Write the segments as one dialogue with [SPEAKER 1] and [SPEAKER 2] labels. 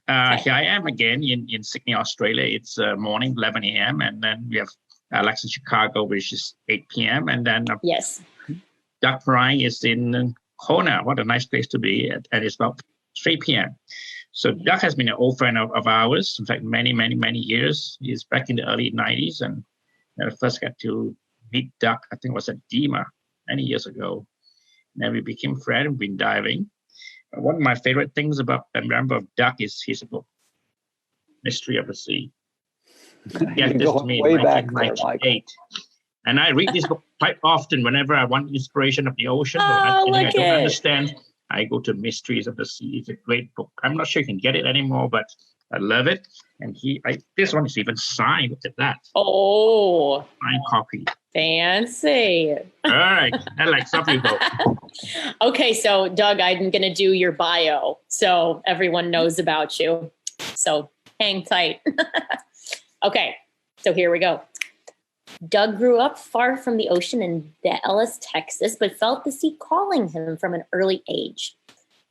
[SPEAKER 1] Here I am again in Sydney, Australia. It's morning, 11 a.m. And then we have Alex in Chicago, which is 8 p.m. And then
[SPEAKER 2] yes,
[SPEAKER 1] Doug Perrine is in Kona. What a nice place to be. And it's about 3 p.m. So Doug has been an old friend of ours. In fact, many, many, many years. He's back in the early 90s. And I first got to meet Doug, I think it was at DEMA many years ago. And then we became friends. We've been diving. One of my favorite things about and remember of Doug is his book, Mystery of the Sea. Yes, this to me in 1998. And I read this book quite often whenever I want inspiration of the ocean. I don't understand. I go to Mysteries of the Sea. It's a great book. I'm not sure you can get it anymore, but I love it. And this one is even signed. Look at that.
[SPEAKER 2] Oh.
[SPEAKER 1] Signed copy.
[SPEAKER 2] Fancy.
[SPEAKER 1] All right. I like some people.
[SPEAKER 2] Okay, so Doug, I'm going to do your bio so everyone knows about you. So hang tight. Okay, so here we go. Doug grew up far from the ocean in Dallas, Texas, but felt the sea calling him from an early age.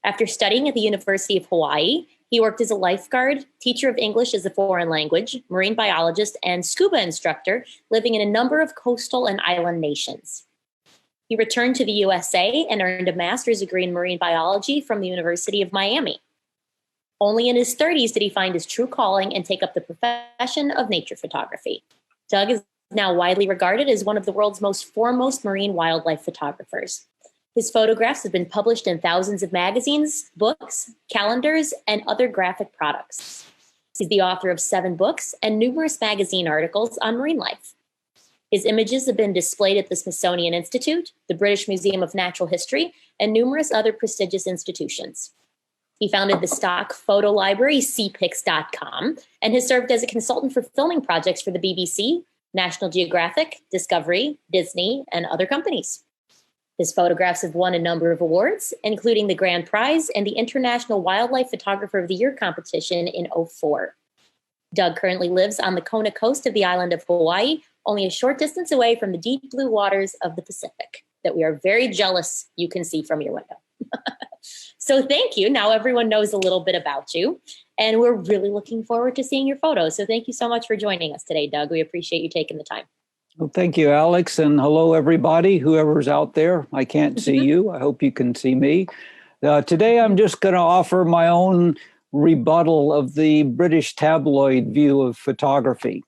[SPEAKER 2] After studying at the University of Hawaii, he worked as a lifeguard, teacher of English as a foreign language, marine biologist, and scuba instructor, living in a number of coastal and island nations. He returned to the USA and earned a master's degree in marine biology from the University of Miami. Only in his 30s did he find his true calling and take up the profession of nature photography. Doug is now widely regarded as one of the world's most foremost marine wildlife photographers. His photographs have been published in thousands of magazines, books, calendars, and other graphic products. He's the author of 7 books and numerous magazine articles on marine life. His images have been displayed at the Smithsonian Institute, the British Museum of Natural History, and numerous other prestigious institutions. He founded the stock photo library cpics.com and has served as a consultant for filming projects for the BBC, National Geographic, Discovery, Disney, and other companies. His photographs have won a number of awards, including the Grand Prize and the International Wildlife Photographer of the Year competition in 2004. Doug currently lives on the Kona coast of the island of Hawaii, only a short distance away from the deep blue waters of the Pacific that we are very jealous you can see from your window. So thank you. Now everyone knows a little bit about you, and we're really looking forward to seeing your photos. So thank you so much for joining us today, Doug. We appreciate you taking the time.
[SPEAKER 3] Well, thank you, Alex, and hello, everybody, whoever's out there. I can't see you. I hope you can see me. Today, I'm just going to offer my own rebuttal of the British tabloid view of photography.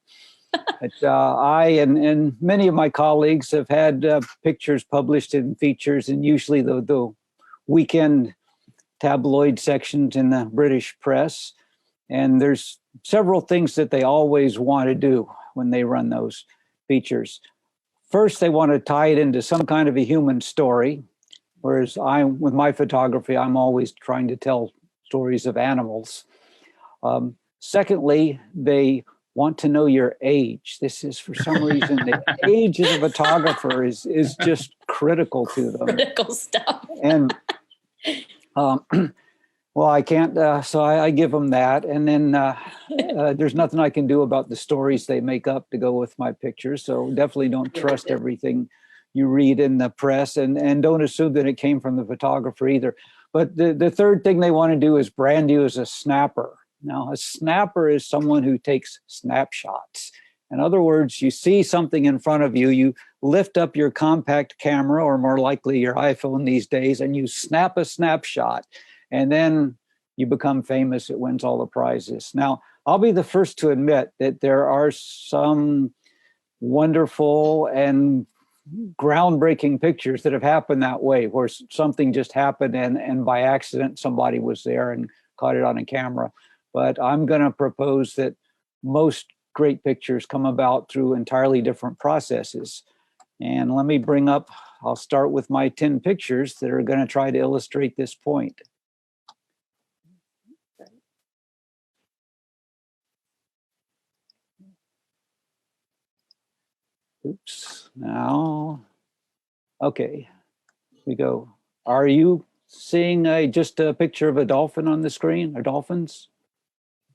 [SPEAKER 3] I and many of my colleagues have had pictures published in features, and usually the weekend tabloid sections in the British press. And there's several things that they always want to do when they run those features. First, they want to tie it into some kind of a human story, whereas with my photography, I'm always trying to tell stories of animals. Secondly, they want to know your age. This is, for some reason, the age of a photographer is just critical to them.
[SPEAKER 2] Critical stuff.
[SPEAKER 3] And well, I can't, so I give them that. And then there's nothing I can do about the stories they make up to go with my pictures. So definitely don't trust everything you read in the press, and don't assume that it came from the photographer either. But the third thing they want to do is brand you as a snapper. Now, a snapper is someone who takes snapshots. In other words, you see something in front of you, you lift up your compact camera, or more likely your iPhone these days, and you snap a snapshot. And then you become famous. It wins all the prizes. Now, I'll be the first to admit that there are some wonderful and groundbreaking pictures that have happened that way, where something just happened and by accident somebody was there and caught it on a camera. But I'm going to propose that most great pictures come about through entirely different processes. And let me I'll start with my 10 pictures that are going to try to illustrate this point. Oops. Now, okay, we go. Are you seeing just a picture of a dolphin on the screen, or dolphins?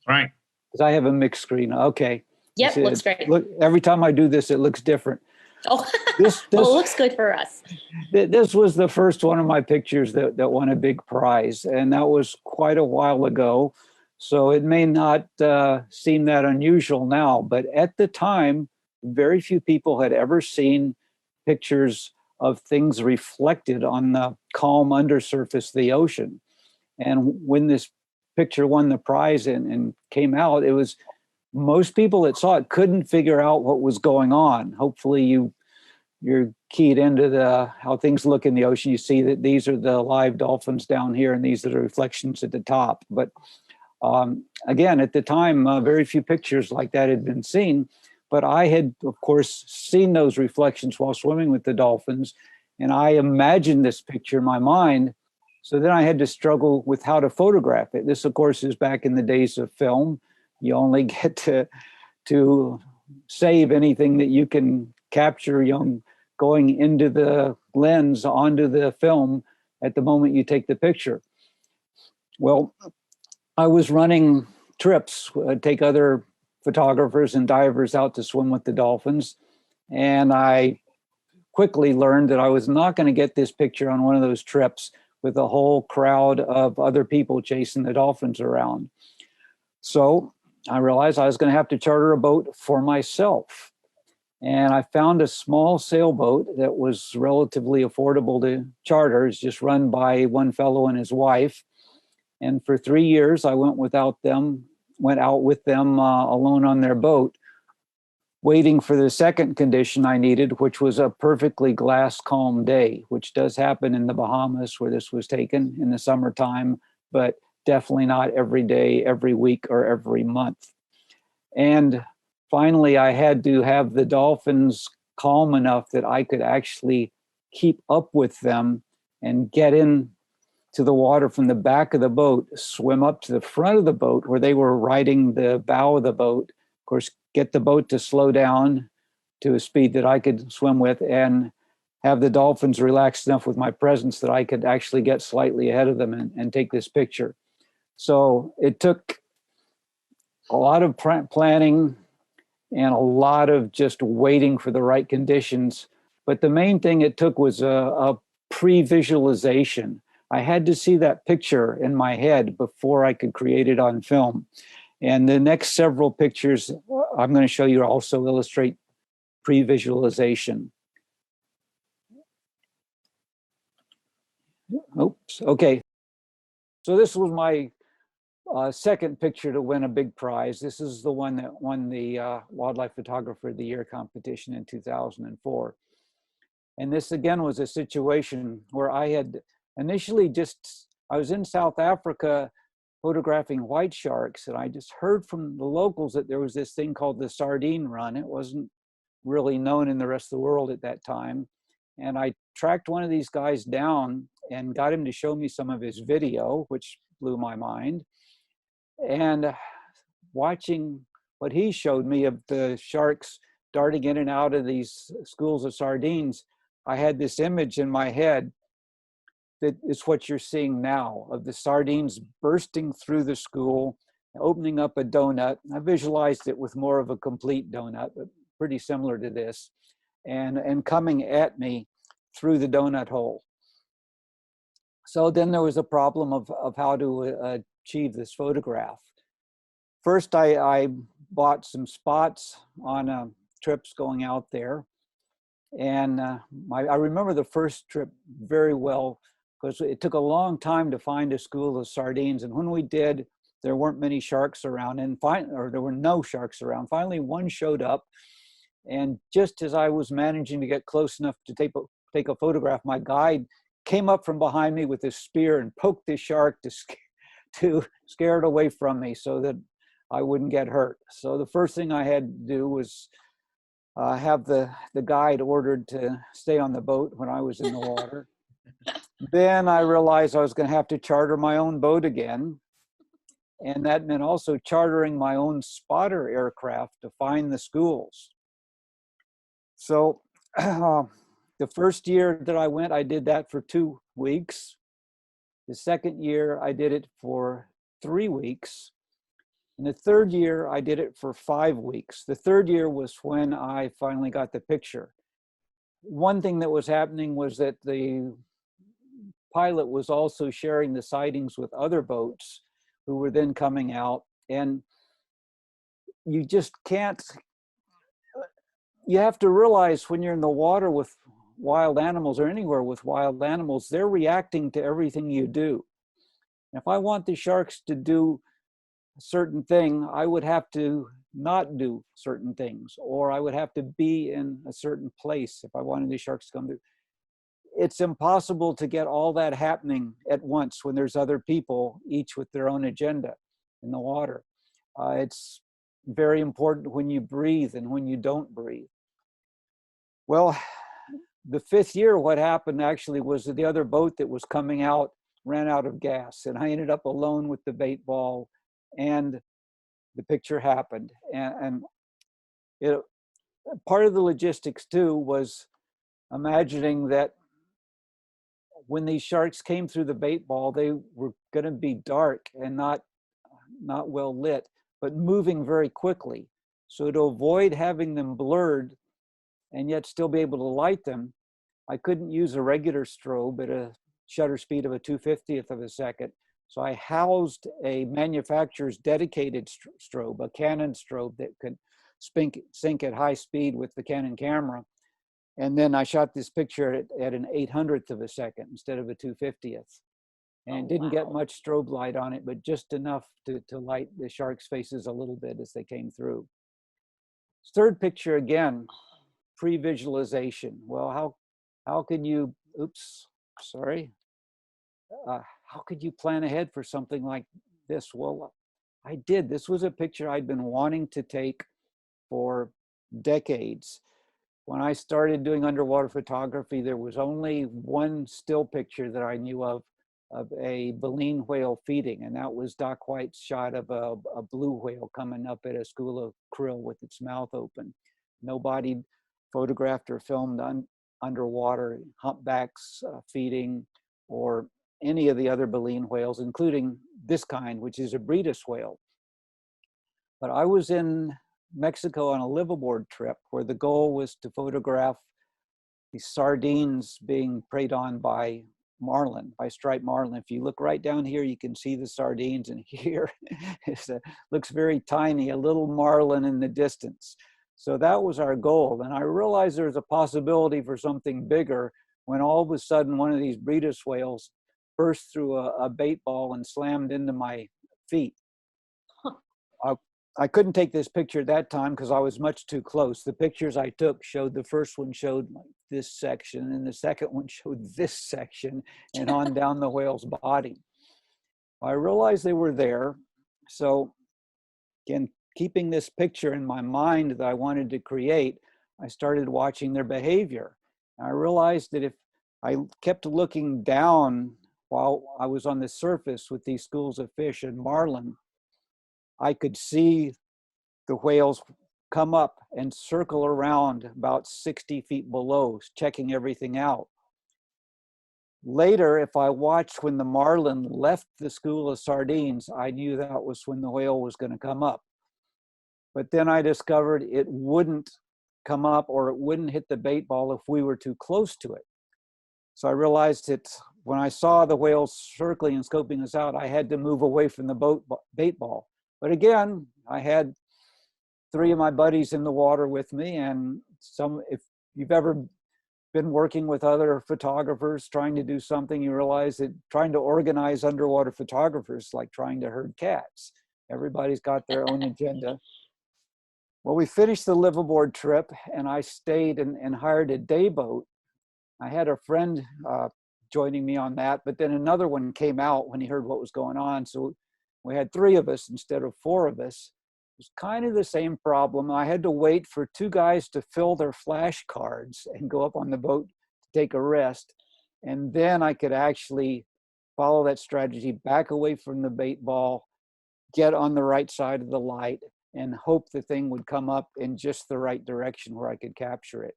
[SPEAKER 1] Right.
[SPEAKER 3] Because I have a mixed screen. Okay.
[SPEAKER 2] Yep, looks great.
[SPEAKER 3] Look, every time I do this, it looks different.
[SPEAKER 2] Oh, well, it looks good for us.
[SPEAKER 3] This was the first one of my pictures that won a big prize, and that was quite a while ago. So it may not seem that unusual now, but at the time, very few people had ever seen pictures of things reflected on the calm undersurface of the ocean. And when this picture won the prize and came out, it was most people that saw it couldn't figure out what was going on. Hopefully you're keyed into how things look in the ocean. You see that these are the live dolphins down here and these are the reflections at the top. But again, at the time, very few pictures like that had been seen. But I had, of course, seen those reflections while swimming with the dolphins. And I imagined this picture in my mind. So then I had to struggle with how to photograph it. This, of course, is back in the days of film. You only get to save anything that you can capture going into the lens onto the film at the moment you take the picture. Well, I was running trips, take other photographers and divers out to swim with the dolphins. And I quickly learned that I was not going to get this picture on one of those trips with a whole crowd of other people chasing the dolphins around. So I realized I was going to have to charter a boat for myself. And I found a small sailboat that was relatively affordable to charter. It's just run by one fellow and his wife. And for 3 years, I went out with them alone on their boat, waiting for the second condition I needed, which was a perfectly glass calm day, which does happen in the Bahamas where this was taken in the summertime, but definitely not every day, every week, or every month. And finally, I had to have the dolphins calm enough that I could actually keep up with them and get in to the water from the back of the boat, swim up to the front of the boat where they were riding the bow of the boat, of course, get the boat to slow down to a speed that I could swim with, and have the dolphins relaxed enough with my presence that I could actually get slightly ahead of them and take this picture. So it took a lot of planning and a lot of just waiting for the right conditions. But the main thing it took was a pre-visualization. I had to see that picture in my head before I could create it on film. And the next several pictures I'm going to show you also illustrate pre-visualization. Oops, okay. So this was my second picture to win a big prize. This is the one that won the Wildlife Photographer of the Year competition in 2004. And this again was a situation where I had initially I was in South Africa photographing white sharks, and I just heard from the locals that there was this thing called the sardine run. It wasn't really known in the rest of the world at that time. And I tracked one of these guys down and got him to show me some of his video, which blew my mind. And watching what he showed me of the sharks darting in and out of these schools of sardines, I had this image in my head that is what you're seeing now, of the sardines bursting through the school, opening up a donut. I visualized it with more of a complete donut, but pretty similar to this, and coming at me through the donut hole. So then there was a problem of how to achieve this photograph. First, I bought some spots on trips going out there. And I remember the first trip very well, because it took a long time to find a school of sardines. And when we did, there weren't many sharks around, or there were no sharks around. Finally, one showed up. And just as I was managing to get close enough to take a photograph, my guide came up from behind me with his spear and poked the shark to scare it away from me so that I wouldn't get hurt. So the first thing I had to do was have the guide ordered to stay on the boat when I was in the water. Then I realized I was going to have to charter my own boat again. And that meant also chartering my own spotter aircraft to find the schools. So the first year that I went, I did that for 2 weeks. The second year, I did it for 3 weeks. And the third year, I did it for 5 weeks. The third year was when I finally got the picture. One thing that was happening was that the pilot was also sharing the sightings with other boats, who were then coming out. And you just can't, you have to realize when you're in the water with wild animals or anywhere with wild animals, they're reacting to everything you do. If I want the sharks to do a certain thing, I would have to not do certain things, or I would have to be in a certain place if I wanted the sharks to come through. It's impossible to get all that happening at once when there's other people, each with their own agenda in the water. It's very important when you breathe and when you don't breathe. Well, the 5th year, what happened actually was that the other boat that was coming out ran out of gas, and I ended up alone with the bait ball, and the picture happened. And it, part of the logistics too was imagining that when these sharks came through the bait ball, they were going to be dark and not well lit, but moving very quickly. So to avoid having them blurred and yet still be able to light them, I couldn't use a regular strobe at a shutter speed of a 2/50th of a second. So I housed a manufacturer's dedicated strobe, a Canon strobe that could sync at high speed with the Canon camera. And then I shot this picture at an 800th of a second instead of a 2/50th. And didn't get much strobe light on it, but just enough to light the sharks' faces a little bit as they came through. Third picture, again, pre-visualization. Well, how could you, how could you plan ahead for something like this? Well, I did. This was a picture I'd been wanting to take for decades. When I started doing underwater photography, there was only one still picture that I knew of a baleen whale feeding, and that was Doc White's shot of a blue whale coming up at a school of krill with its mouth open. Nobody photographed or filmed underwater humpbacks feeding or any of the other baleen whales, including this kind, which is a Breedis whale. But I was in Mexico on a liveaboard trip where the goal was to photograph these sardines being preyed on by marlin, by striped marlin. If you look right down here, you can see the sardines, and here looks very tiny, a little marlin in the distance. So that was our goal. And I realized there was a possibility for something bigger when all of a sudden one of these Breedis whales burst through a bait ball and slammed into my feet. I couldn't take this picture at that time because I was much too close. The pictures I took showed, the first one showed like this section, and the second one showed this section, and on down the whale's body. I realized they were there. So again, keeping this picture in my mind that I wanted to create, I started watching their behavior. I realized that if I kept looking down while I was on the surface with these schools of fish and marlin, I could see the whales come up and circle around about 60 feet below, checking everything out. Later, if I watched when the marlin left the school of sardines, I knew that was when the whale was going to come up. But then I discovered it wouldn't come up, or it wouldn't hit the bait ball if we were too close to it. So I realized that when I saw the whales circling and scoping us out, I had to move away from the bait ball. But again, I had 3 of my buddies in the water with me, and if you've ever been working with other photographers trying to do something, you realize that trying to organize underwater photographers is like trying to herd cats. Everybody's got their own agenda. Well, we finished the liveaboard trip, and I stayed and hired a day boat. I had a friend joining me on that, but then another one came out when he heard what was going on. So we had 3 of us instead of 4 of us. It was kind of the same problem. I had to wait for 2 guys to fill their flashcards and go up on the boat to take a rest. And then I could actually follow that strategy, back away from the bait ball, get on the right side of the light, and hope the thing would come up in just the right direction where I could capture it.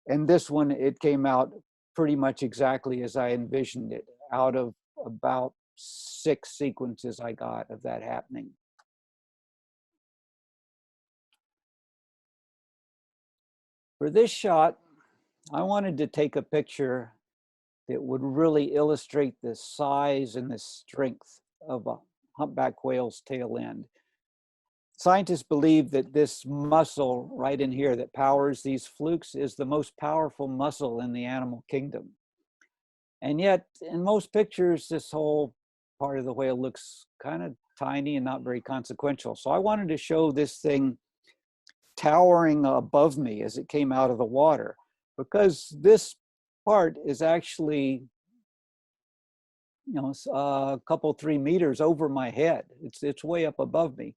[SPEAKER 3] And this one, it came out pretty much exactly as I envisioned it, out of about 6 sequences I got of that happening. For this shot, I wanted to take a picture that would really illustrate the size and the strength of humpback whale's tail end. Scientists believe that this muscle right in here that powers these flukes is the most powerful muscle in the animal kingdom. And yet, in most pictures, this whole part of the whale looks kind of tiny and not very consequential. So I wanted to show this thing towering above me as it came out of the water, because this part is actually, you know, a couple, 3 meters over my head. It's way up above me.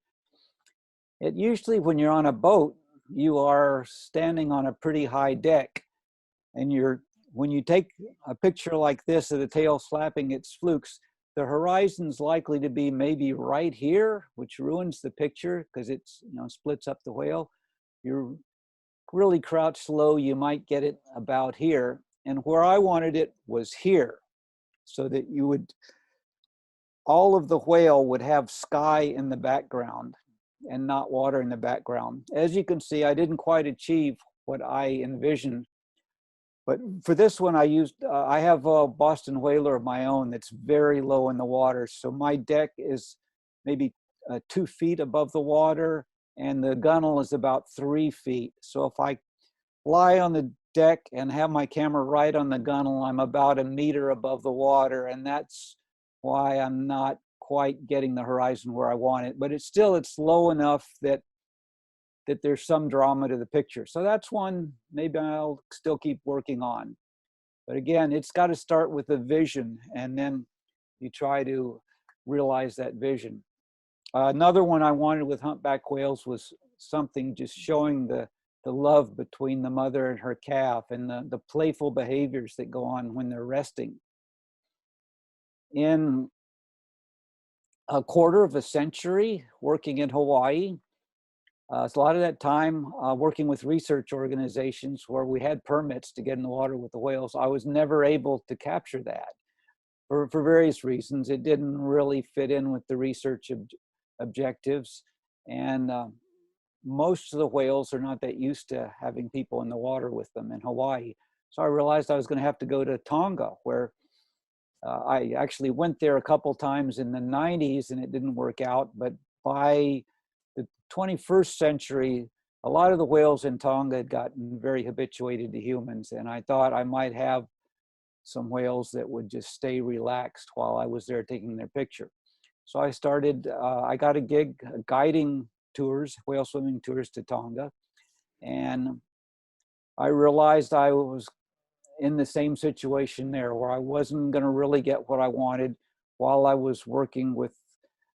[SPEAKER 3] It usually, when you're on a boat, you are standing on a pretty high deck, and when you take a picture like this of the tail slapping its flukes, the horizon's likely to be maybe right here, which ruins the picture because it's, you know, splits up the whale. You're really crouched low, you might get it about here. And where I wanted it was here, so that all of the whale would have sky in the background and not water in the background. As you can see, I didn't quite achieve what I envisioned. But for this one, I have a Boston whaler of my own that's very low in the water. So my deck is maybe 2 feet above the water, and the gunnel is about 3 feet. So if I lie on the deck and have my camera right on the gunnel, I'm about 1 meter above the water, and that's why I'm not quite getting the horizon where I want it. But it's low enough that there's some drama to the picture. So that's one maybe I'll still keep working on. But again, it's got to start with a vision, and then you try to realize that vision. Another one I wanted with humpback whales was something just showing the love between the mother and her calf, and the playful behaviors that go on when they're resting. In a quarter of a century working in Hawaii, so a lot of that time working with research organizations where we had permits to get in the water with the whales, I was never able to capture that for various reasons. It didn't really fit in with the research objectives, and most of the whales are not that used to having people in the water with them in Hawaii. So I realized I was going to have to go to Tonga, where I actually went there a couple times in the 90s and it didn't work out. But by the 21st century, a lot of the whales in Tonga had gotten very habituated to humans, and I thought I might have some whales that would just stay relaxed while I was there taking their picture. So I started, I got a gig guiding tours, whale swimming tours to Tonga, and I realized I was in the same situation there, where I wasn't going to really get what I wanted while I was working with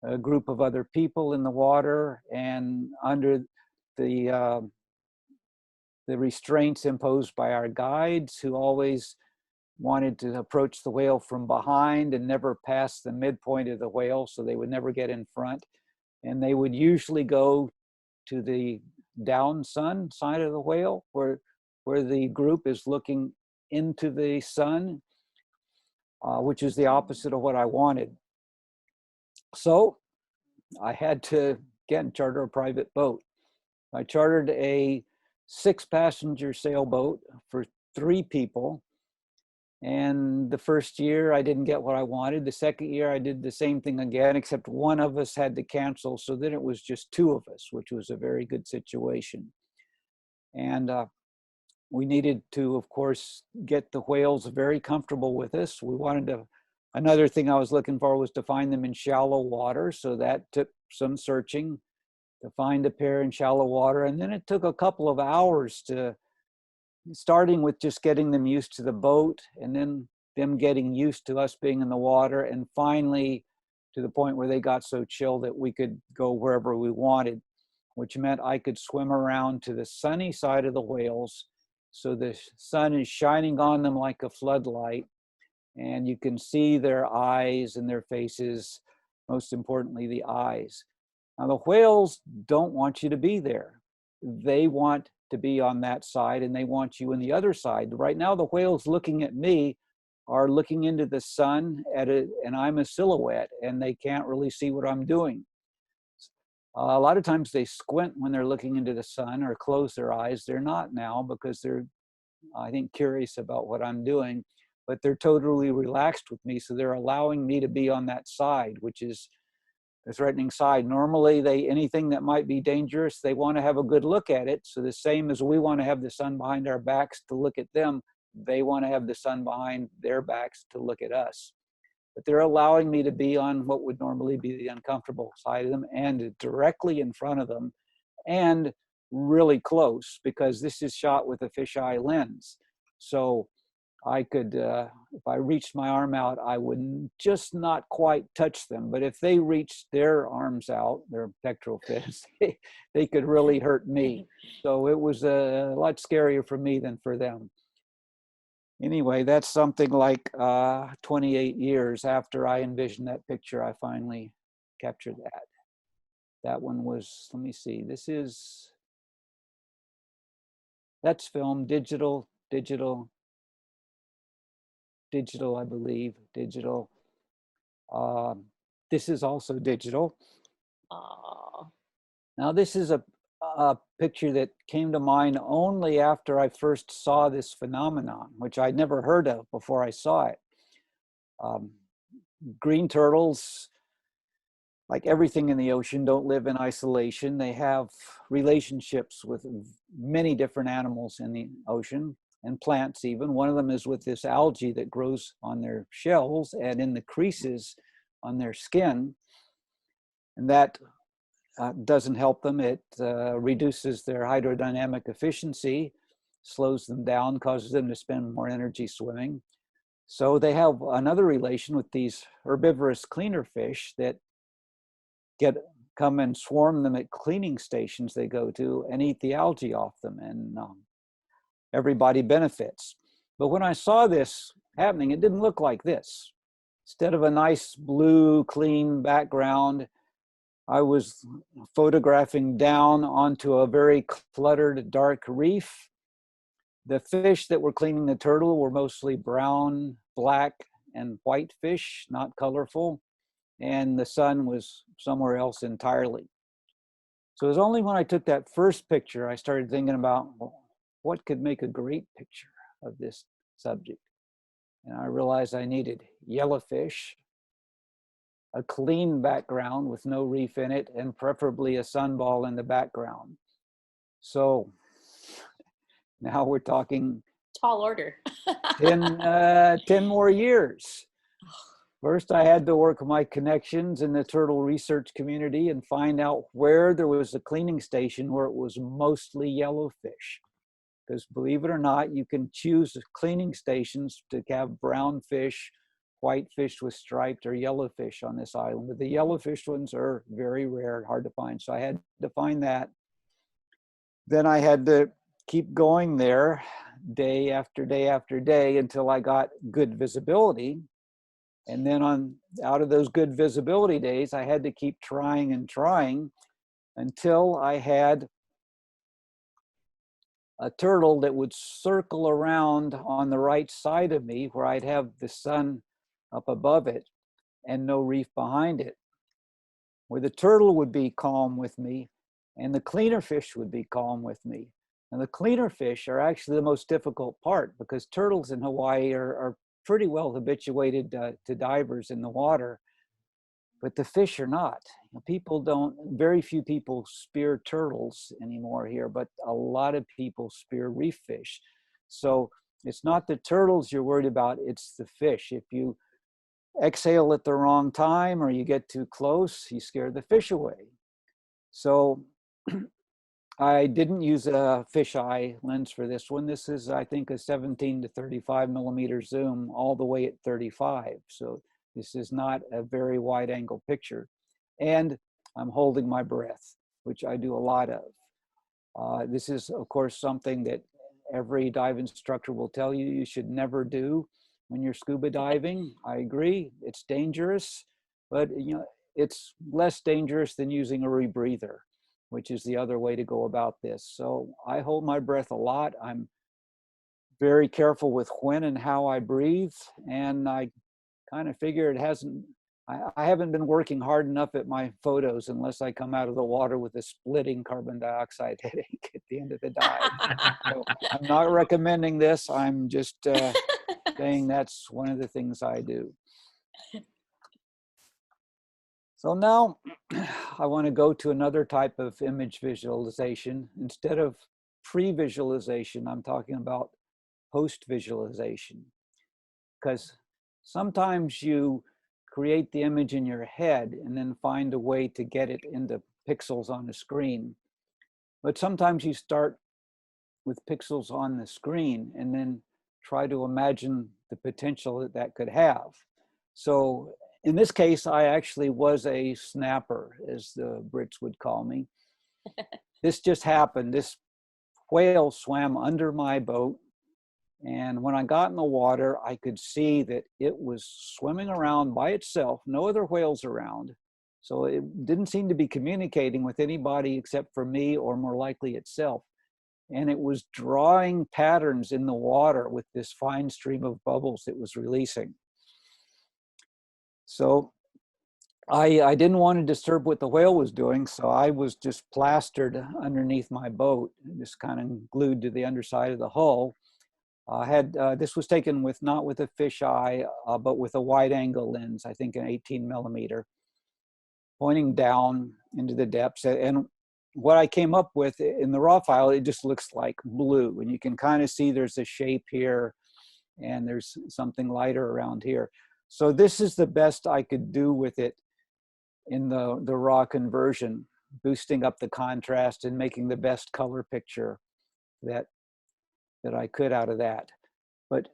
[SPEAKER 3] a group of other people in the water and under the restraints imposed by our guides, who always wanted to approach the whale from behind and never pass the midpoint of the whale, so they would never get in front. And they would usually go to the down sun side of the whale, where the group is looking into the sun, which is the opposite of what I wanted. So I had to, again, charter a private boat. I chartered a 6-passenger sailboat for 3 people. And the first year I didn't get what I wanted. The second year I did the same thing again, except one of us had to cancel. So then it was just 2 of us, which was a very good situation. And we needed to, of course, get the whales very comfortable with us. We wanted to, another thing I was looking for was to find them in shallow water. So that took some searching to find a pair in shallow water. And then it took a couple of hours starting with just getting them used to the boat, and then them getting used to us being in the water, and finally to the point where they got so chill that we could go wherever we wanted, which meant I could swim around to the sunny side of the whales. So the sun is shining on them like a floodlight, and you can see their eyes and their faces, most importantly, the eyes. Now, the whales don't want you to be there. They want to be on that side, and they want you on the other side. Right now, the whales looking at me are looking into the sun and I'm a silhouette, and they can't really see what I'm doing. A lot of times they squint when they're looking into the sun or close their eyes. They're not now because they're, I think, curious about what I'm doing, but they're totally relaxed with me. So they're allowing me to be on that side, which is the threatening side. Normally, anything that might be dangerous, they want to have a good look at it. So the same as we want to have the sun behind our backs to look at them, they want to have the sun behind their backs to look at us. But they're allowing me to be on what would normally be the uncomfortable side of them and directly in front of them and really close, because this is shot with a fisheye lens. So I could, if I reached my arm out, I would just not quite touch them. But if they reached their arms out, their pectoral fins, they could really hurt me. So it was a lot scarier for me than for them. Anyway, that's something like 28 years after I envisioned that picture, I finally captured that. That one was, let me see, that's film, digital, I believe, digital. This is also digital.
[SPEAKER 2] Oh.
[SPEAKER 3] Now this is a picture that came to mind only after I first saw this phenomenon, which I'd never heard of before I saw it. Green turtles, like everything in the ocean, don't live in isolation. They have relationships with many different animals in the ocean and plants even. One of them is with this algae that grows on their shells and in the creases on their skin. And that doesn't help them. It reduces their hydrodynamic efficiency, slows them down, causes them to spend more energy swimming. So they have another relation with these herbivorous cleaner fish that come and swarm them at cleaning stations they go to and eat the algae off them, and everybody benefits. But when I saw this happening, it didn't look like this. Instead of a nice blue, clean background, I was photographing down onto a very cluttered, dark reef. The fish that were cleaning the turtle were mostly brown, black, and white fish, not colorful. And the sun was somewhere else entirely. So it was only when I took that first picture, I started thinking about, well, what could make a great picture of this subject? And I realized I needed yellowfish, a clean background with no reef in it, and preferably a sunball in the background. So now we're talking
[SPEAKER 2] Tall order.
[SPEAKER 3] 10 more years. First, I had to work my connections in the turtle research community and find out where there was a cleaning station where it was mostly yellowfish. Because believe it or not, you can choose cleaning stations to have brown fish, white fish with striped, or yellowfish on this island. But the yellowfish ones are very rare, hard to find. So I had to find that. Then I had to keep going there day after day after day until I got good visibility. And then out of those good visibility days, I had to keep trying and trying until I had a turtle that would circle around on the right side of me where I'd have the sun up above it and no reef behind it, where the turtle would be calm with me and the cleaner fish would be calm with me. And the cleaner fish are actually the most difficult part, because turtles in Hawaii are pretty well habituated to divers in the water, but the fish are not. Very few people spear turtles anymore here, but a lot of people spear reef fish. So it's not the turtles you're worried about, it's the fish. If you exhale at the wrong time or you get too close, you scare the fish away. So I didn't use a fisheye lens for this one. This is, I think, a 17 to 35 millimeter zoom all the way at 35. So this is not a very wide angle picture. And I'm holding my breath, which I do a lot of. This is, of course, something that every dive instructor will tell you you should never do when you're scuba diving. I agree, it's dangerous, but it's less dangerous than using a rebreather, which is the other way to go about this. So I hold my breath a lot. I'm very careful with when and how I breathe. And I kind of figure I haven't been working hard enough at my photos unless I come out of the water with a splitting carbon dioxide headache at the end of the dive. So I'm not recommending this. I'm just saying that's one of the things I do. So now I want to go to another type of image visualization. Instead of pre-visualization, I'm talking about post-visualization. Because sometimes you create the image in your head and then find a way to get it into pixels on the screen. But sometimes you start with pixels on the screen and then try to imagine the potential that that could have. So in this case, I actually was a snapper, as the Brits would call me. This just happened. This whale swam under my boat. And when I got in the water, I could see that it was swimming around by itself, no other whales around. So it didn't seem to be communicating with anybody except for me, or more likely itself. And it was drawing patterns in the water with this fine stream of bubbles it was releasing. So I didn't want to disturb what the whale was doing, so I was just plastered underneath my boat, just kind of glued to the underside of the hull. This was taken with, not with a fisheye, but with a wide angle lens, I think an 18 millimeter, pointing down into the depths. And what I came up with in the raw file, it just looks like blue. And you can kind of see there's a shape here and there's something lighter around here. So this is the best I could do with it in the raw conversion, boosting up the contrast and making the best color picture that I could out of that. But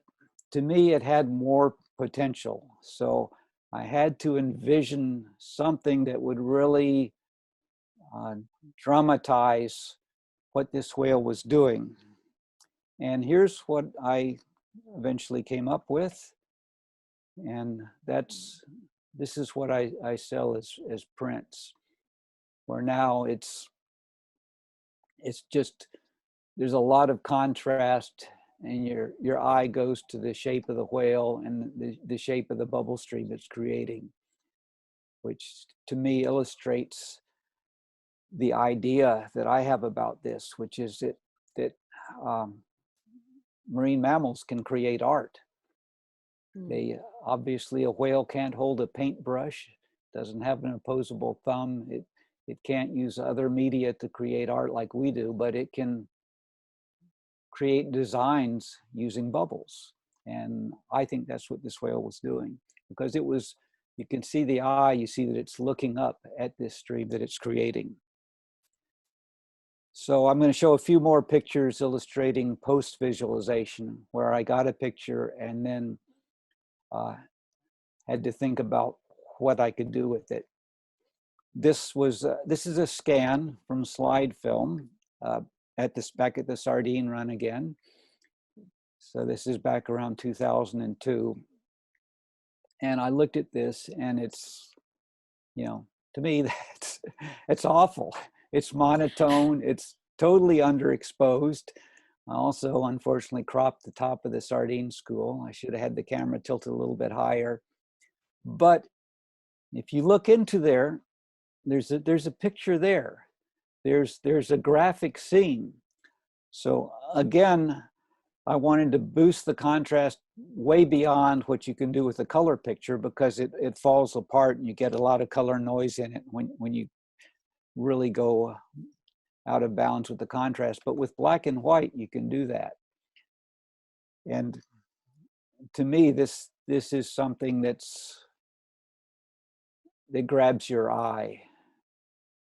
[SPEAKER 3] to me, it had more potential. So I had to envision something that would really dramatize what this whale was doing. And here's what I eventually came up with. And this is what I sell as prints, where now it's just, there's a lot of contrast, and your eye goes to the shape of the whale and the shape of the bubble stream it's creating, which to me illustrates the idea that I have about this, which is that marine mammals can create art. They obviously, a whale can't hold a paintbrush, doesn't have an opposable thumb. It can't use other media to create art like we do, but it can create designs using bubbles. And I think that's what this whale was doing, because it was, you can see the eye, you see that it's looking up at this stream that it's creating. So I'm going to show a few more pictures illustrating post-visualization, where I got a picture and then had to think about what I could do with it. This is a scan from slide film back at the sardine run again. So this is back around 2002. And I looked at this, and it's, to me, it's awful. It's monotone. It's totally underexposed. I also, unfortunately, cropped the top of the sardine school. I should have had the camera tilted a little bit higher. But if you look into there, there's a picture there. There's a graphic scene. So again, I wanted to boost the contrast way beyond what you can do with a color picture, because it falls apart and you get a lot of color noise in it when you really go out of bounds with the contrast. But with black and white, you can do that. And to me, this is something that grabs your eye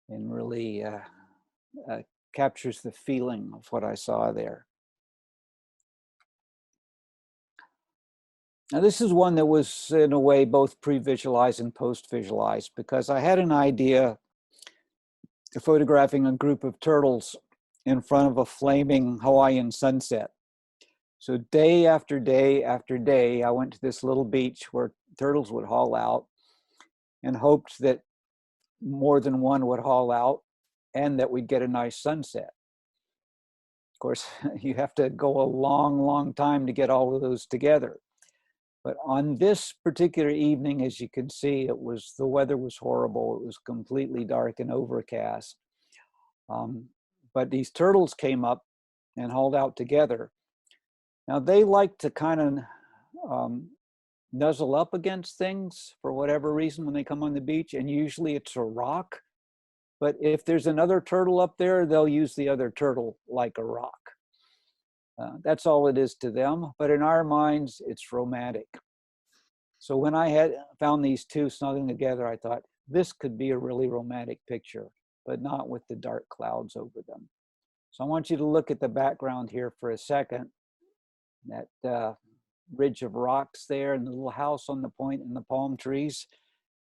[SPEAKER 3] and really captures the feeling of what I saw there. Now, this is one that was, in a way, both pre-visualized and post-visualized, because I had an idea of photographing a group of turtles in front of a flaming Hawaiian sunset. So day after day after day, I went to this little beach where turtles would haul out, and hoped that more than one would haul out and that we'd get a nice sunset. Of course, you have to go a long, long time to get all of those together. But on this particular evening, as you can see, the weather was horrible. It was completely dark and overcast. But these turtles came up and hauled out together. Now, they like to kind of nuzzle up against things for whatever reason when they come on the beach, and usually it's a rock. But if there's another turtle up there, they'll use the other turtle like a rock. That's all it is to them. But in our minds, it's romantic. So when I had found these two snuggling together, I thought, this could be a really romantic picture, but not with the dark clouds over them. So I want you to look at the background here for a second. That ridge of rocks there and the little house on the point and the palm trees.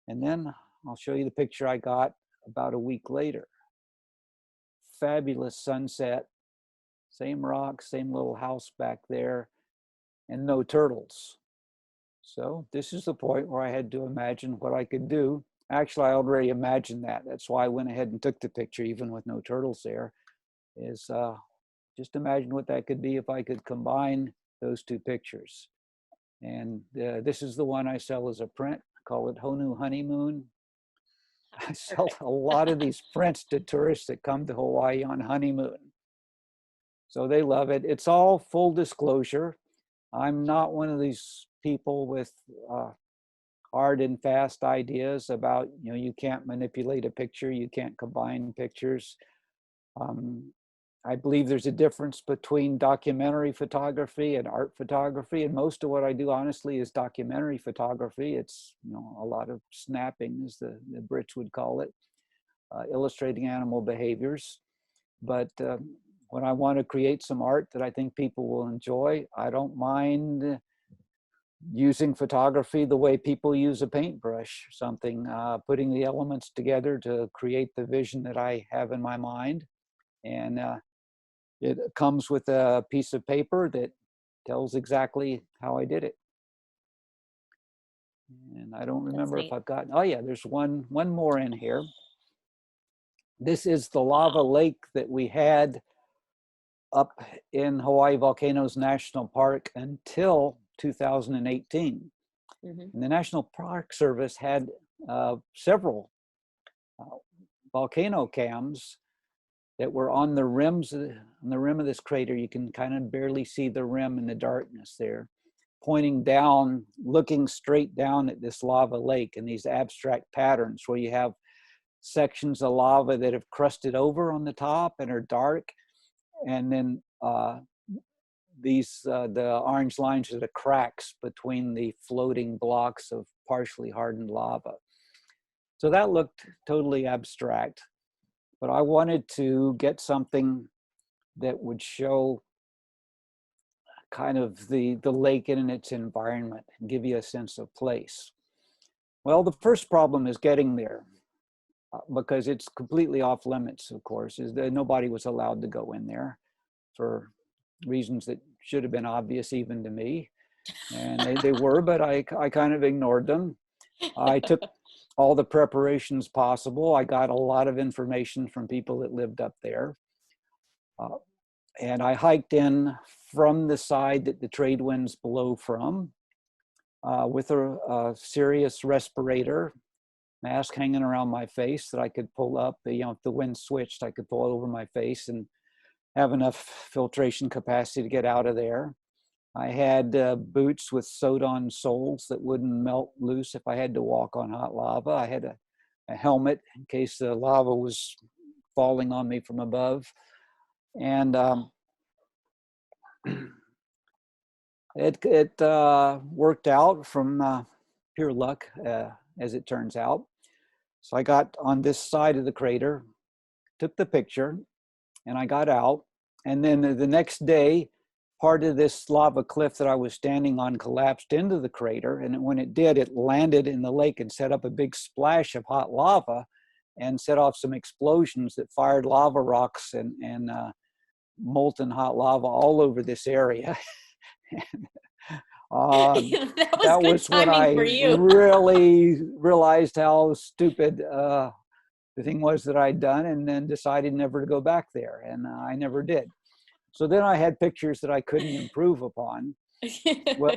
[SPEAKER 3] And then I'll show you the picture I got about a week later. Fabulous sunset, same rocks, same little house back there, and no turtles. So this is the point where I had to imagine what I could do. Actually, I already imagined that. That's why I went ahead and took the picture, even with no turtles there, is just imagine what that could be if I could combine those two pictures. And this is the one I sell as a print. I call it Honu Honeymoon. I sell a lot of these prints to tourists that come to Hawaii on honeymoon. So they love it. It's all full disclosure. I'm not one of these people with hard and fast ideas about, you can't manipulate a picture, you can't combine pictures. I believe there's a difference between documentary photography and art photography, and most of what I do, honestly, is documentary photography. It's a lot of snapping, as the Brits would call it, illustrating animal behaviors. But when I want to create some art that I think people will enjoy, I don't mind using photography the way people use a paintbrush, something, putting the elements together to create the vision that I have in my mind. And it comes with a piece of paper that tells exactly how I did it. And I don't remember if I've gotten, oh yeah, there's one more in here. This is the lava lake that we had up in Hawaii Volcanoes National Park until 2018. Mm-hmm. And the National Park Service had several volcano cams that were on the rim of this crater. You can kind of barely see the rim in the darkness there, pointing down, looking straight down at this lava lake and these abstract patterns where you have sections of lava that have crusted over on the top and are dark, and then the orange lines are the cracks between the floating blocks of partially hardened lava. So that looked totally abstract. But I wanted to get something that would show kind of the lake and its environment and give you a sense of place. Well, the first problem is getting there because it's completely off limits, of course, is that nobody was allowed to go in there for reasons that should have been obvious even to me. And they were, but I kind of ignored them. I took all the preparations possible. I got a lot of information from people that lived up there. And I hiked in from the side that the trade winds blow from with a serious respirator mask hanging around my face that I could pull up. If the wind switched, I could pull it over my face and have enough filtration capacity to get out of there. I had boots with sewed-on soles that wouldn't melt loose if I had to walk on hot lava. I had a helmet in case the lava was falling on me from above. And it worked out from pure luck, as it turns out. So I got on this side of the crater, took the picture, and I got out. And then the next day, part of this lava cliff that I was standing on collapsed into the crater. And when it did, it landed in the lake and set up a big splash of hot lava and set off some explosions that fired lava rocks and molten hot lava all over this area. That was when I really realized how stupid the thing was that I'd done, and then decided never to go back there. And I never did. So then I had pictures that I couldn't improve upon. Well,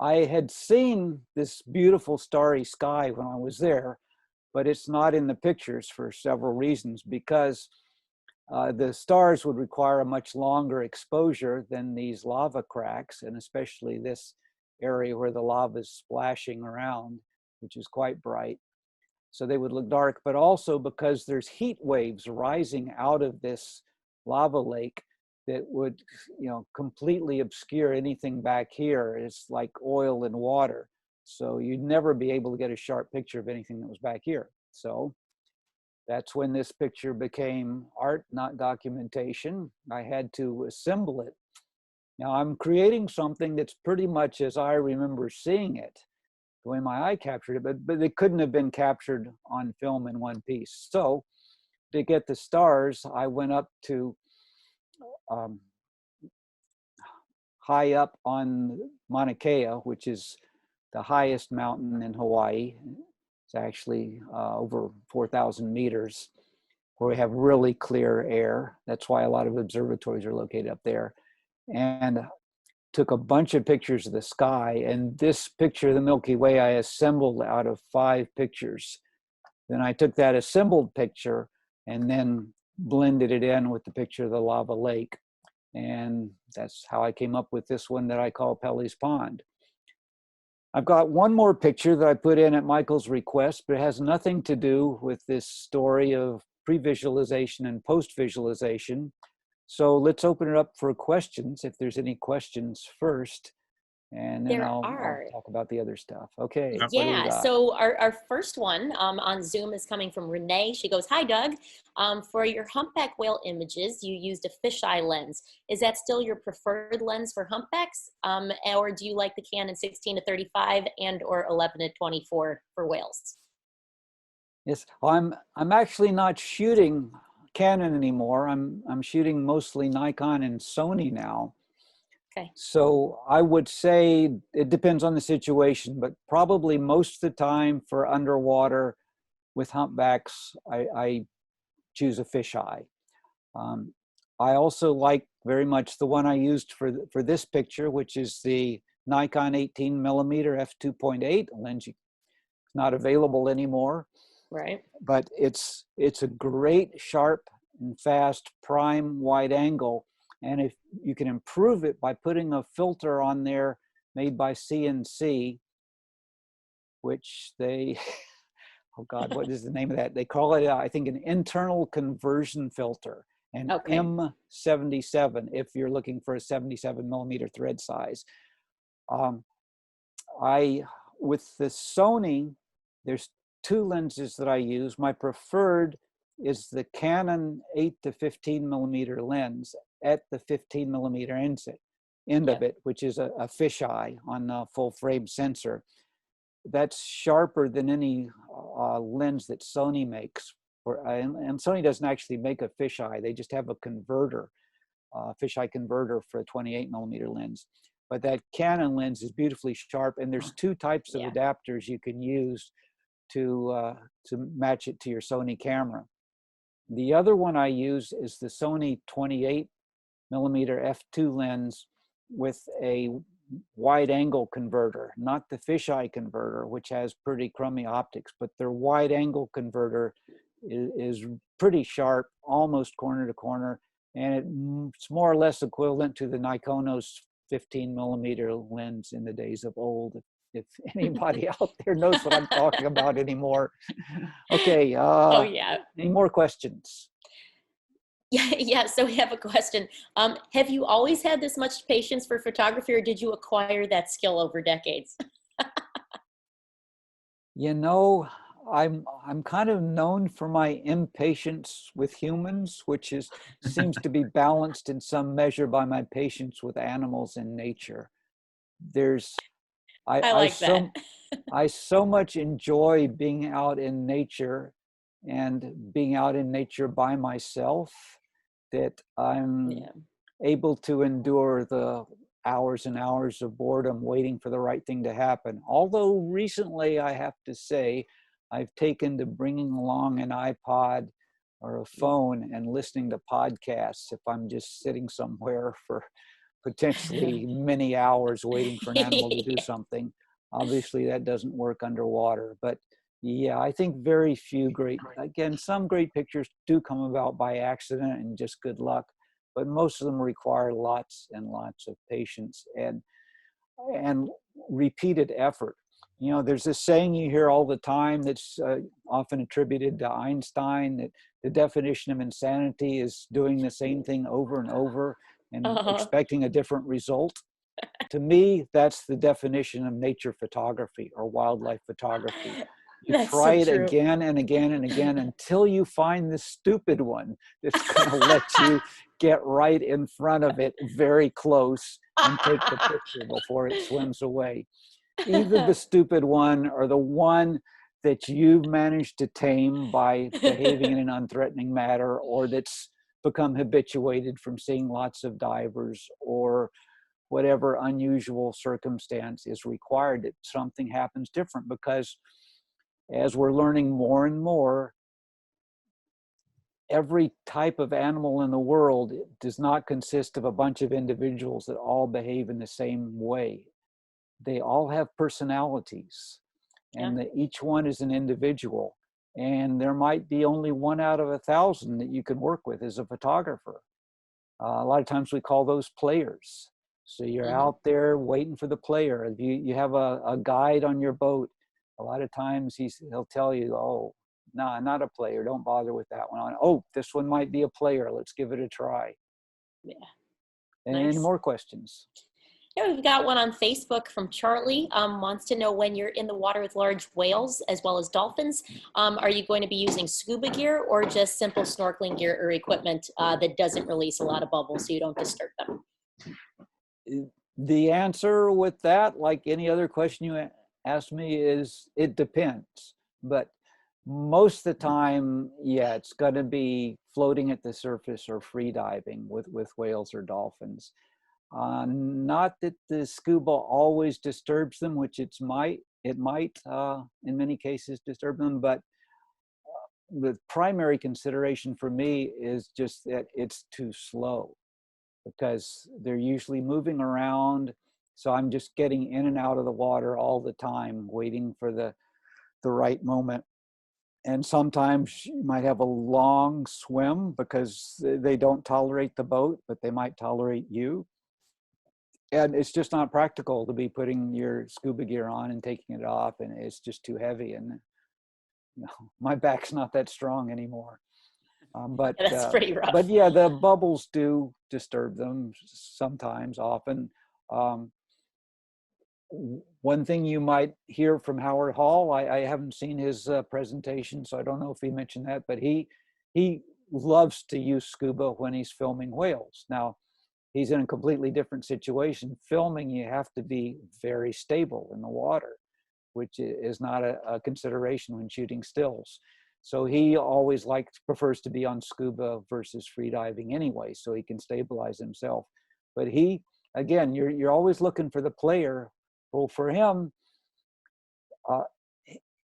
[SPEAKER 3] I had seen this beautiful starry sky when I was there, but it's not in the pictures for several reasons, because the stars would require a much longer exposure than these lava cracks, and especially this area where the lava is splashing around, which is quite bright. So they would look dark, but also because there's heat waves rising out of this lava lake that would, completely obscure anything back here. It's like oil and water. So you'd never be able to get a sharp picture of anything that was back here. So that's when this picture became art, not documentation. I had to assemble it. Now I'm creating something that's pretty much as I remember seeing it, the way my eye captured it, but it couldn't have been captured on film in one piece. So to get the stars, I went up to high up on Mauna Kea, which is the highest mountain in Hawaii. It's actually over 4,000 meters, where we have really clear air. That's why a lot of observatories are located up there. And took a bunch of pictures of the sky. And this picture of the Milky Way, I assembled out of 5 pictures. Then I took that assembled picture and then blended it in with the picture of the lava lake. And that's how I came up with this one that I call Pelly's Pond. I've got one more picture that I put in at Michael's request, but it has nothing to do with this story of pre-visualization and post-visualization. So let's open it up for questions, if there's any questions first, and then I'll talk about the other stuff. Okay.
[SPEAKER 2] Yeah, so our first one on Zoom is coming from Renee. She goes, "Hi, Doug. For your humpback whale images, you used a fisheye lens. Is that still your preferred lens for humpbacks? Or do you like the Canon 16-35 and or 11-24 for whales?"
[SPEAKER 3] Yes, I'm actually not shooting Canon anymore. I'm shooting mostly Nikon and Sony now.
[SPEAKER 2] Okay.
[SPEAKER 3] So I would say it depends on the situation, but probably most of the time for underwater with humpbacks, I choose a fisheye. I also like very much the one I used for this picture, which is the Nikon 18mm f2.8 lens. It's not available anymore.
[SPEAKER 2] Right.
[SPEAKER 3] But it's a great, sharp and fast prime wide angle. And if you can improve it by putting a filter on there made by CNC, which they, oh God, what is the name of that? They call it, I think, an internal conversion filter, an M77, if you're looking for a 77mm thread size. With the Sony, there's 2 lenses that I use. My preferred is the Canon 8-15mm lens at the 15mm end of it, which is a fisheye on a full frame sensor. That's sharper than any lens that Sony makes. And Sony doesn't actually make a fisheye. They just have a converter, fisheye converter for a 28mm lens. But that Canon lens is beautifully sharp, and there's 2 types of adapters you can use to match it to your Sony camera. The other one I use is the Sony 28mm f2 lens with a wide angle converter, not the fisheye converter, which has pretty crummy optics, but their wide angle converter is pretty sharp, almost corner to corner, and it's more or less equivalent to the Nikonos 15mm lens in the days of old, if anybody out there knows what I'm talking about anymore. Okay. Any more questions?
[SPEAKER 2] Yeah. So we have a question. Have you always had this much patience for photography, or did you acquire that skill over decades?
[SPEAKER 3] I'm kind of known for my impatience with humans, which seems to be balanced in some measure by my patience with animals in nature. I so much enjoy being out in nature and being out in nature by myself that I'm able to endure the hours and hours of boredom waiting for the right thing to happen. Although recently, I have to say, I've taken to bringing along an iPod or a phone and listening to podcasts if I'm just sitting somewhere for potentially many hours waiting for an animal to do something. Obviously, that doesn't work underwater. But yeah, I think very few some great pictures do come about by accident and just good luck. But most of them require lots and lots of patience. And repeated effort. You know, there's this saying you hear all the time that's often attributed to Einstein, that the definition of insanity is doing the same thing over and over and expecting a different result. To me, that's the definition of nature photography or wildlife photography. You try it again and again and again until you find the stupid one that's going to let you get right in front of it very close and take the picture before it swims away. Either the stupid one or the one that you've managed to tame by behaving in an unthreatening manner, or that's become habituated from seeing lots of divers, or whatever unusual circumstance is required, that something happens different. Because as we're learning more and more, every type of animal in the world does not consist of a bunch of individuals that all behave in the same way. They all have personalities, and each one is an individual. And there might be only 1 out of 1,000 that you can work with as a photographer. A lot of times we call those players. So you're out there waiting for the player. If you have a guide on your boat, a lot of times he'll tell you, oh, no, not a player. Don't bother with that one. Oh, this one might be a player. Let's give it a try.
[SPEAKER 2] Yeah.
[SPEAKER 3] Any more questions?
[SPEAKER 2] Yeah, we've got one on Facebook from Charlie. Wants to know, when you're in the water with large whales as well as dolphins, are you going to be using scuba gear or just simple snorkeling gear or equipment that doesn't release a lot of bubbles so you don't disturb them?
[SPEAKER 3] The answer with that, like any other question you asked me, is it depends. But most of the time, yeah, it's going to be floating at the surface or free diving with whales or dolphins. Not that the scuba always disturbs them, which it might in many cases disturb them, but the primary consideration for me is just that it's too slow, because they're usually moving around. So I'm just getting in and out of the water all the time, waiting for the right moment. And sometimes you might have a long swim because they don't tolerate the boat, but they might tolerate you. And it's just not practical to be putting your scuba gear on and taking it off, and it's just too heavy. And my back's not that strong anymore. But
[SPEAKER 2] that's pretty rough.
[SPEAKER 3] But yeah, the bubbles do disturb them sometimes, often. One thing you might hear from Howard Hall, I haven't seen his presentation, so I don't know if he mentioned that, but he loves to use scuba when he's filming whales. Now, he's in a completely different situation. Filming, you have to be very stable in the water, which is not a consideration when shooting stills. So he always prefers to be on scuba versus free diving anyway, so he can stabilize himself. But again, you're always looking for the player. Well, for him,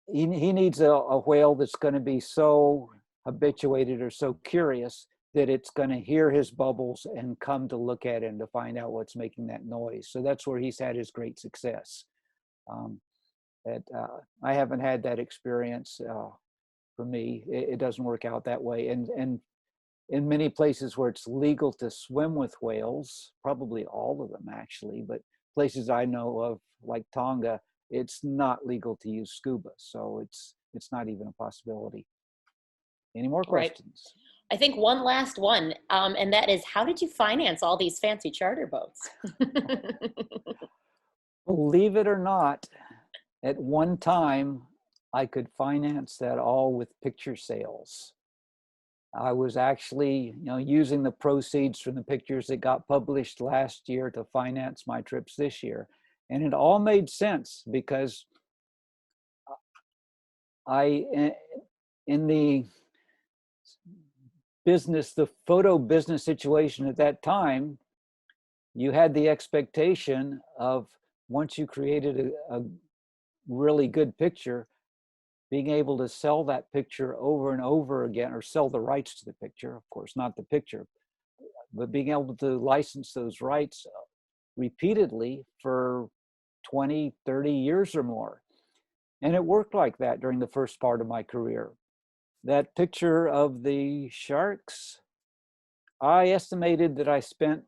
[SPEAKER 3] he needs a whale that's going to be so habituated or so curious that it's going to hear his bubbles and come to look at him to find out what's making that noise. So that's where he's had his great success. I haven't had that experience. For me, it doesn't work out that way. And in many places where it's legal to swim with whales, probably all of them actually, but places I know of, like Tonga, it's not legal to use scuba. So it's not even a possibility. Any more questions?
[SPEAKER 2] Right. I think one last one, and that is, how did you finance all these fancy charter boats?
[SPEAKER 3] Believe it or not, at one time, I could finance that all with picture sales. I was actually, using the proceeds from the pictures that got published last year to finance my trips this year. And it all made sense, because in the photo business situation at that time, you had the expectation of, once you created a really good picture, being able to sell that picture over and over again, or sell the rights to the picture, of course, not the picture, but being able to license those rights repeatedly for 20, 30 years or more. And it worked like that during the first part of my career. That picture of the sharks, I estimated that I spent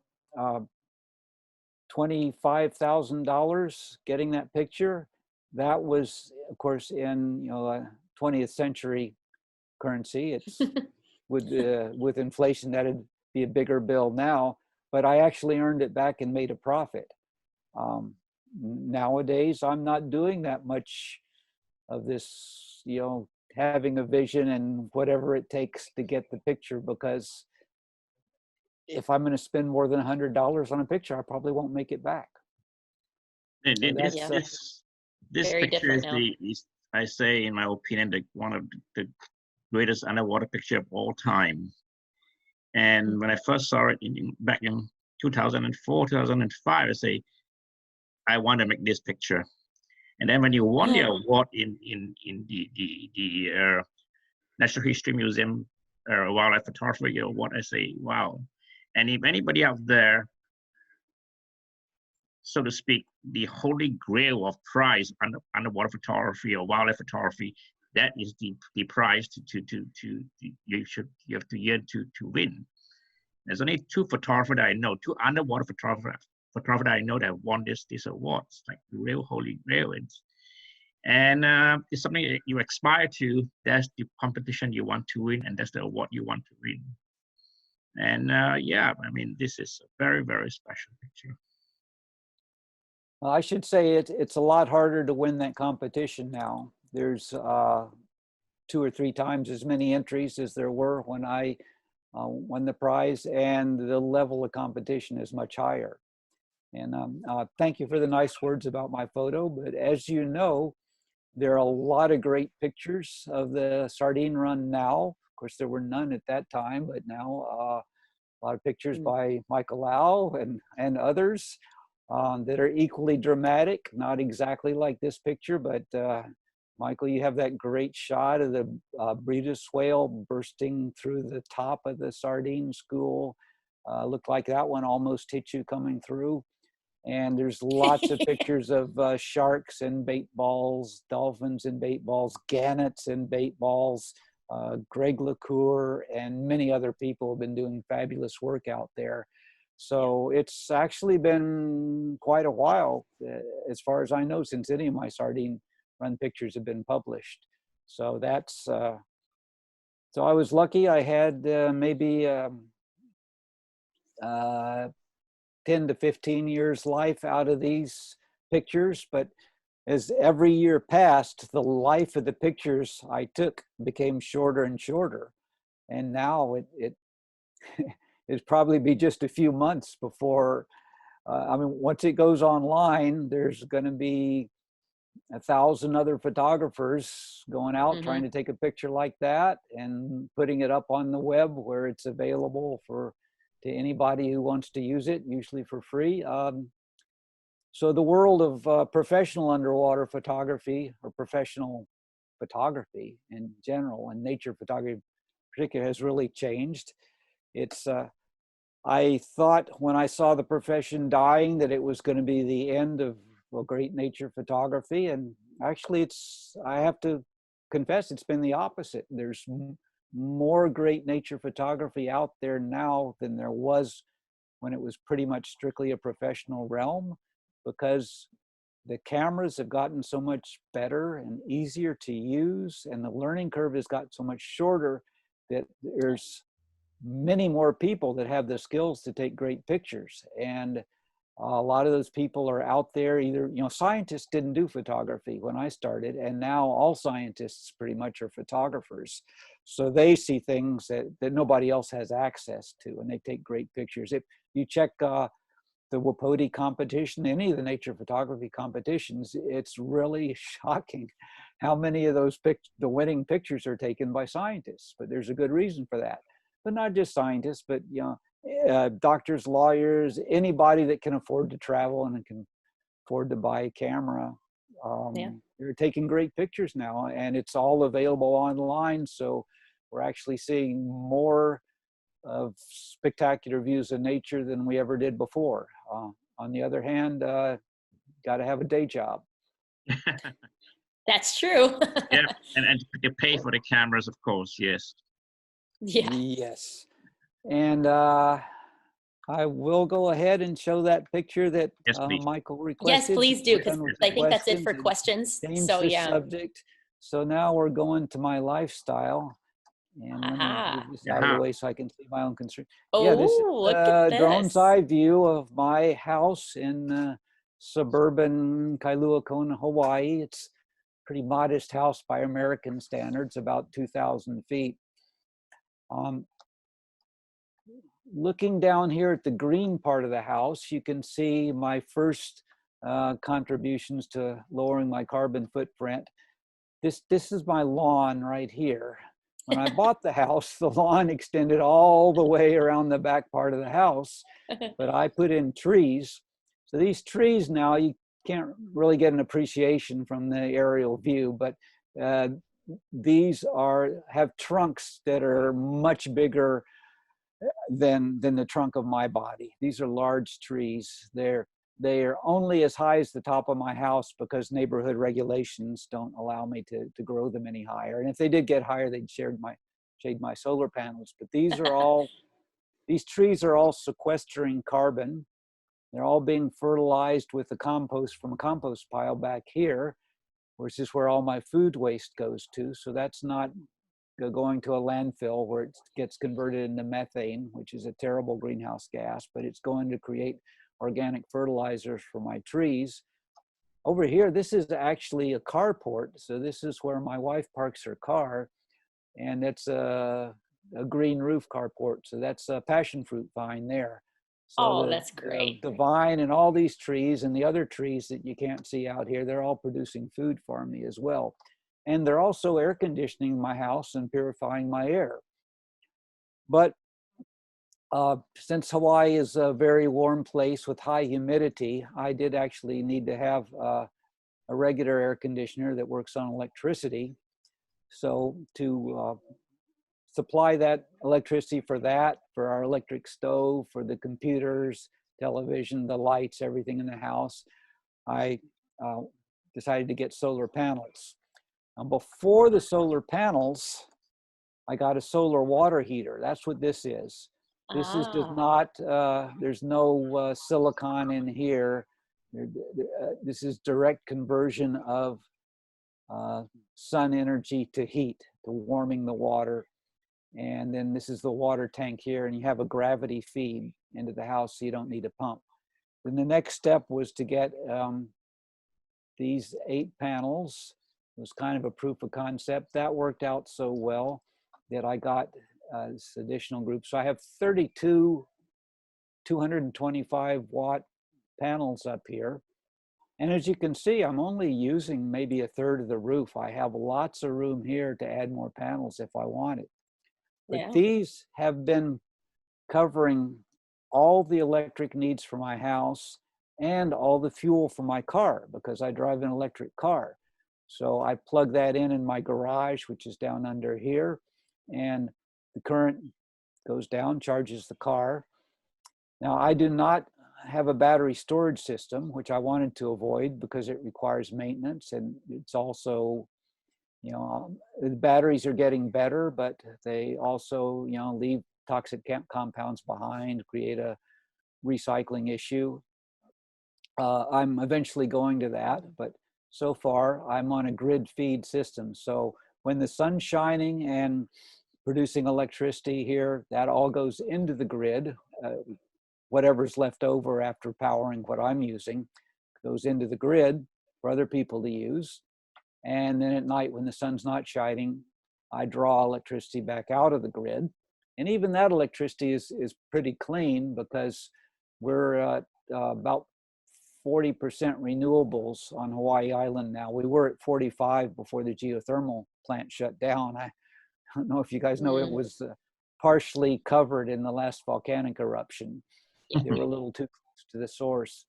[SPEAKER 3] $25,000 getting that picture. That was, of course, in 20th century currency. It's with inflation, that'd be a bigger bill now. But I actually earned it back and made a profit. Nowadays, I'm not doing that much of this, having a vision and whatever it takes to get the picture, because if I'm going to spend more than $100 on a picture, I probably won't make it back.
[SPEAKER 1] And
[SPEAKER 3] So
[SPEAKER 1] this
[SPEAKER 2] Very
[SPEAKER 1] picture is
[SPEAKER 2] different
[SPEAKER 1] I say, in my opinion, one of the greatest underwater picture of all time. And when I first saw it back in 2004, 2005, I say, I want to make this picture. And then when you won the award in the Natural History Museum Wildlife Photography Award, I say, wow. And if anybody out there, so to speak, the holy grail of prize underwater photography or wildlife photography, that is the prize you have to yearn to win. There's only two photographers that I know, two underwater photographers that I know that won this awards, like the real holy grail. And it's something that you aspire to. That's the competition you want to win, and that's the award you want to win. And this is a very, very special picture.
[SPEAKER 3] I should say it's a lot harder to win that competition now. There's 2 or 3 times as many entries as there were when I won the prize, and the level of competition is much higher. And thank you for the nice words about my photo, but as you know, there are a lot of great pictures of the sardine run now. Of course, there were none at that time, but now a lot of pictures by Michael Lau and others that are equally dramatic, not exactly like this picture, but Michael, you have that great shot of the Breedis whale bursting through the top of the sardine school. Looked like that one almost hit you coming through. And there's lots of pictures of sharks and bait balls, dolphins and bait balls, gannets and bait balls. Greg LaCour and many other people have been doing fabulous work out there. So it's actually been quite a while, as far as I know, since any of my sardine run pictures have been published. So that's, so I was lucky. I had maybe 10 to 15 years life out of these pictures, but as every year passed, the life of the pictures I took became shorter and shorter. And now it it'd probably be just a few months before, once it goes online, there's going to be 1,000 other photographers going out trying to take a picture like that and putting it up on the web where it's available to anybody who wants to use it, usually for free. So the world of professional underwater photography, or professional photography in general, and nature photography in particular, has really changed. It's I thought when I saw the profession dying that it was going to be the end of great nature photography, and actually I have to confess, it's been the opposite. There's more great nature photography out there now than there was when it was pretty much strictly a professional realm, because the cameras have gotten so much better and easier to use, and the learning curve has got so much shorter that there's many more people that have the skills to take great pictures. And a lot of those people are out there. Either, scientists didn't do photography when I started, and now all scientists pretty much are photographers. So they see things that nobody else has access to, and they take great pictures. If you check the Wapiti competition, any of the nature photography competitions, it's really shocking how many of those the winning pictures are taken by scientists. But there's a good reason for that. But not just scientists, but doctors, lawyers, anybody that can afford to travel and can afford to buy a camera. They're taking great pictures now, and it's all available online. So we're actually seeing more of spectacular views of nature than we ever did before. On the other hand, got to have a day job.
[SPEAKER 2] That's true.
[SPEAKER 1] Yeah, and you pay for the cameras, of course. Yes.
[SPEAKER 2] Yeah.
[SPEAKER 3] Yes. And I I will go ahead and show that picture that
[SPEAKER 1] Yes, please.
[SPEAKER 3] Michael requested.
[SPEAKER 2] Yes, please do, because
[SPEAKER 3] Done with
[SPEAKER 2] I think that's it for
[SPEAKER 3] and
[SPEAKER 2] questions.
[SPEAKER 3] change
[SPEAKER 2] So
[SPEAKER 3] the
[SPEAKER 2] yeah.
[SPEAKER 3] subject. So now we're going to my lifestyle. And let me
[SPEAKER 2] Aha.
[SPEAKER 3] move this out of the way so I can see my own concern. Yeah, this is
[SPEAKER 2] Oh, look at
[SPEAKER 3] drone's
[SPEAKER 2] this.
[SPEAKER 3] eye view of my house in suburban Kailua Kona, Hawaii. It's a pretty modest house by American standards, about 2,000 feet. Looking down here at the green part of the house, you can see my first contributions to lowering my carbon footprint. This is my lawn right here. When I bought the house, the lawn extended all the way around the back part of the house, but I put in trees. So these trees now, you can't really get an appreciation from the aerial view, but these have trunks that are much bigger than the trunk of my body. These are large trees. They are only as high as the top of my house because neighborhood regulations don't allow me to grow them any higher. And if they did get higher, they'd shade my solar panels. But these trees are all sequestering carbon. They're all being fertilized with the compost from a compost pile back here, which is where all my food waste goes to. So that's not going to a landfill where it gets converted into methane, which is a terrible greenhouse gas, but it's going to create organic fertilizers for my trees. Over here, this is actually a carport. So this is where my wife parks her car, and it's a green roof carport. So that's a passion fruit vine there. So
[SPEAKER 2] that's great.
[SPEAKER 3] The vine and all these trees and the other trees that you can't see out here, they're all producing food for me as well. And they're also air conditioning my house and purifying my air. But since Hawaii is a very warm place with high humidity, I did actually need to have a regular air conditioner that works on electricity. So to supply that electricity for our electric stove, for the computers, television, the lights, everything in the house, I decided to get solar panels. Before the solar panels, I got a solar water heater. That's what this is. This does not, there's no silicon in here. This is direct conversion of sun energy to heat, to warming the water. And then this is the water tank here, and you have a gravity feed into the house, so you don't need a pump. Then the next step was to get these 8 panels. It was kind of a proof of concept. That worked out so well that I got this additional group. So I have 32 225 watt panels up here. And as you can see, I'm only using maybe a third of the roof. I have lots of room here to add more panels if I wanted. But these have been covering all the electric needs for my house and all the fuel for my car, because I drive an electric car. So I plug that in my garage, which is down under here, and the current goes down, charges the car. Now, I do not have a battery storage system, which I wanted to avoid because it requires maintenance, and it's also, the batteries are getting better, but they also, leave toxic compounds behind, create a recycling issue. I'm eventually going to that, but so far I'm on a grid feed system. So when the sun's shining and producing electricity here, that all goes into the grid. Whatever's left over after powering what I'm using goes into the grid for other people to use. And then at night when the sun's not shining, I draw electricity back out of the grid. And even that electricity is pretty clean because we're at about 40% renewables on Hawaii Island now. We were at 45 before the geothermal plant shut down. I don't know if you guys know, it was partially covered in the last volcanic eruption. They were a little too close to the source.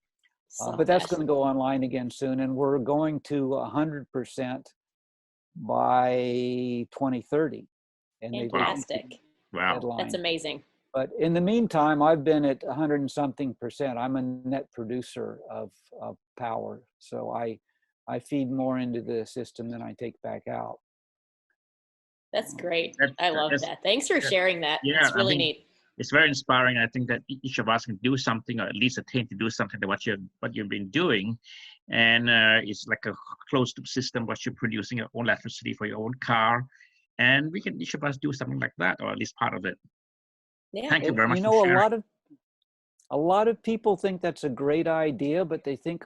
[SPEAKER 3] But that's going to go online again soon, and we're going to 100% by 2030. And
[SPEAKER 2] fantastic.
[SPEAKER 1] Wow.
[SPEAKER 2] That's amazing.
[SPEAKER 3] But in the meantime, I've been at 100 and something percent. I'm a net producer of power. So I feed more into the system than I take back out.
[SPEAKER 2] That's great. I love that. Thanks for sharing that. It's really neat.
[SPEAKER 1] it's very inspiring. I think that each of us can do something, or at least attain to do something that what you've been doing. And it's like a closed loop system, what you're producing your own electricity for your own car. And we can, each of us, do something like that, or at least part of it.
[SPEAKER 2] Yeah.
[SPEAKER 1] Thank you very much
[SPEAKER 3] You
[SPEAKER 1] for
[SPEAKER 3] know,
[SPEAKER 1] sharing.
[SPEAKER 3] a lot of people think that's a great idea, but they think,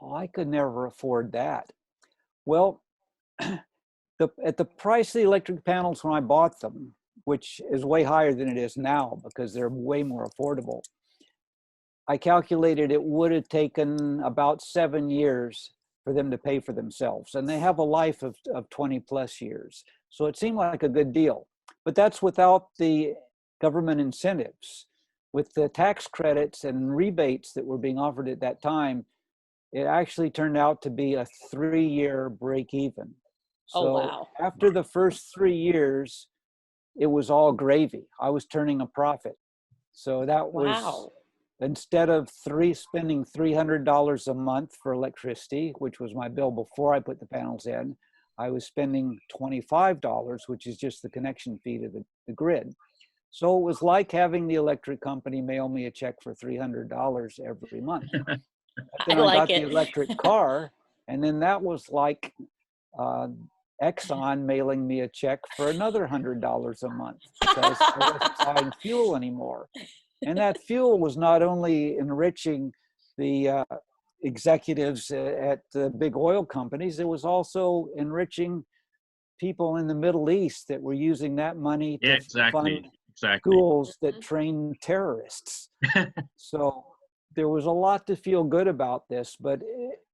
[SPEAKER 3] oh, I could never afford that. Well, at the price of the electric panels when I bought them, which is way higher than it is now because they're way more affordable, I calculated it would have taken about 7 years for them to pay for themselves. And they have a life of 20 plus years. So it seemed like a good deal. But that's without the government incentives. With the tax credits and rebates that were being offered at that time, it actually turned out to be a 3-year break even. So
[SPEAKER 2] Oh, wow.
[SPEAKER 3] after the first 3 years, it was all gravy. I was turning a profit. So that was,
[SPEAKER 2] Wow.
[SPEAKER 3] instead of spending $300 a month for electricity, which was my bill before I put the panels in, I was spending $25, which is just the connection fee to the grid. So it was like having the electric company mail me a check for $300 every month. But then I got the electric car, and then that was like Exxon mailing me a check for another $100 a month because I wasn't buying fuel anymore. And that fuel was not only enriching the executives at the big oil companies, it was also enriching people in the Middle East that were using that money to fund schools that train terrorists. So there was a lot to feel good about this, but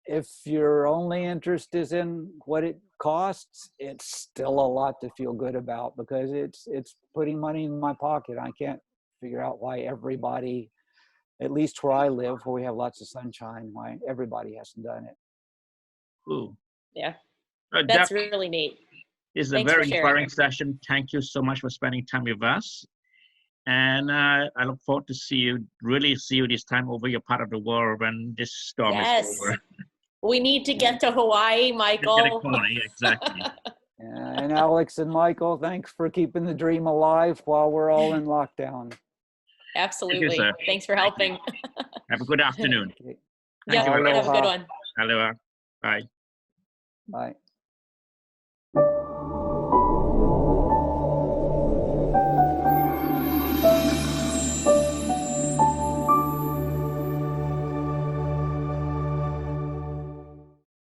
[SPEAKER 3] if your only interest is in what it costs, it's still a lot to feel good about because it's putting money in my pocket. I can't figure out why everybody, at least where I live, where we have lots of sunshine, why everybody hasn't done it.
[SPEAKER 1] Ooh.
[SPEAKER 2] Yeah, that's really neat.
[SPEAKER 1] It's a very inspiring session. Thank you so much for spending time with us. And I look forward to really see you this time over your part of the world when this storm is over.
[SPEAKER 2] We need to get to Hawaii, Michael.
[SPEAKER 1] Exactly.
[SPEAKER 3] And Alex and Michael, thanks for keeping the dream alive while we're all in lockdown.
[SPEAKER 2] Absolutely. Thanks for helping.
[SPEAKER 1] Have a good afternoon.
[SPEAKER 2] Yeah, have a good one.
[SPEAKER 1] Aloha. Bye.
[SPEAKER 3] Bye.